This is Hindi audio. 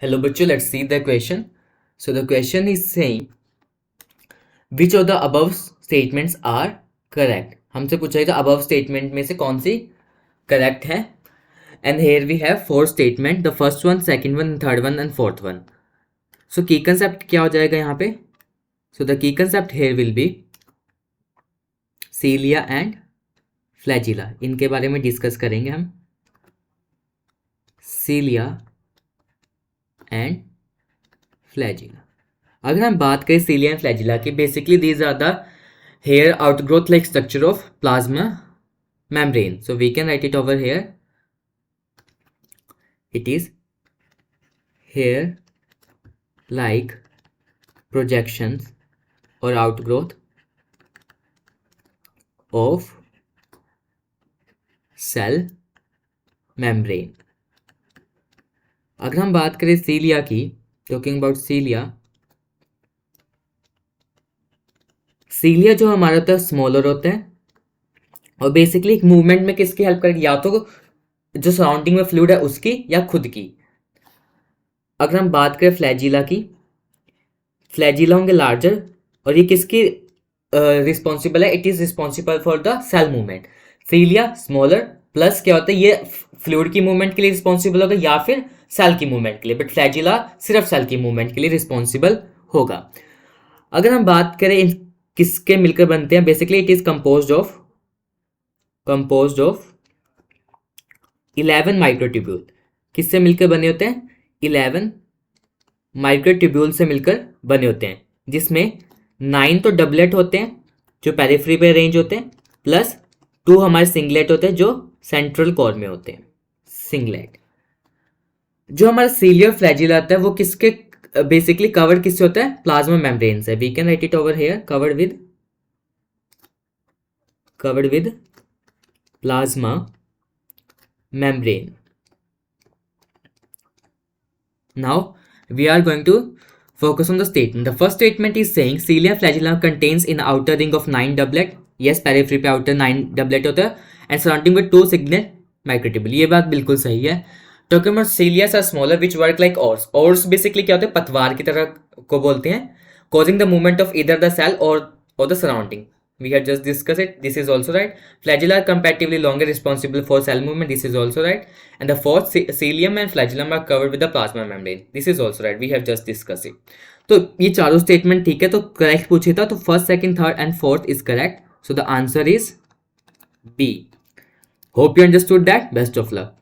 Hello, bachcho, let's see the question. So the question is saying which of the above statements are correct. हमसे पूछा है above statement में से कौन सी correct है. And here we have four statement. The first one, second one, third one and fourth one. So key concept क्या हो जाएगा यहाँ पे? So the key concept here will be cilia and flagella. इनके बारे में डिस्कस करेंगे हम. cilia and flagella. अगर हम बात करें cilia and flagella की, basically these are the hair outgrowth like structure of plasma membrane. So we can write it over here. It is hair like projections or outgrowth of cell membrane. अगर हम बात करें cilia की, talking about cilia जो हमारा होता है स्मॉलर होता है और बेसिकली एक मूवमेंट में किसकी हेल्प करेगी, या तो जो सराउंडिंग में फ्लूइड है उसकी या खुद की. अगर हम बात करें फ्लैजिला की, फ्लैजिला होंगे लार्जर और ये किसकी रिस्पॉन्सिबल है, it is responsible for the cell movement. Cilia smaller plus क्या होता है, ये फ्लूइड की मूवमेंट के लिए रिस्पॉन्सिबल होगा या फिर सेल की मूवमेंट के लिए, बट फ्लैजिला सिर्फ सेल की मूवमेंट के लिए रिस्पॉन्सिबल होगा. अगर हम बात करें किसके मिलकर बनते हैं, basically it is composed of 11 microtubule. किससे मिलकर बने होते हैं? 11 माइक्रोट्यूब्यूल से मिलकर बने होते हैं, जिसमें 9 तो डबलेट होते हैं जो पेरिफेरी पे अरेंज होते हैं, प्लस 2 हमारे सिंगलेट होते हैं जो सेंट्रल कोर में होते हैं. सिंगलेट जो हमारा सीलियर फ्लैजिला आता है वो किसके बेसिकली कवर्ड किससे होता है? प्लाज्मा मेम्ब्रेन से. We can write it over here, covered with plasma membrane. Now we are going to focus on the statement. The first statement is saying cilia flagella contains in outer ring of 9 doublet. Yes, periphery पे outer 9 doublet होता है and surrounding with 2 signet microtubule. ये बात बिल्कुल सही है. Talking about cilia are smaller which work like oars. Oars basically क्या होते हैं? पतवार की तरह को बोलते हैं, causing the movement of either the cell or the surrounding. We have just discussed it. This is also right. Flagella are comparatively longer, responsible for cell movement. This is also right. And the fourth, cilium and flagellum are covered with the plasma membrane. This is also right. We have just discussed it. तो ये चारों स्टेटमेंट ठीक है. तो करेक्ट पूछे था तो first, second, third and fourth is correct. So the answer is B. Hope you understood that. Best of luck.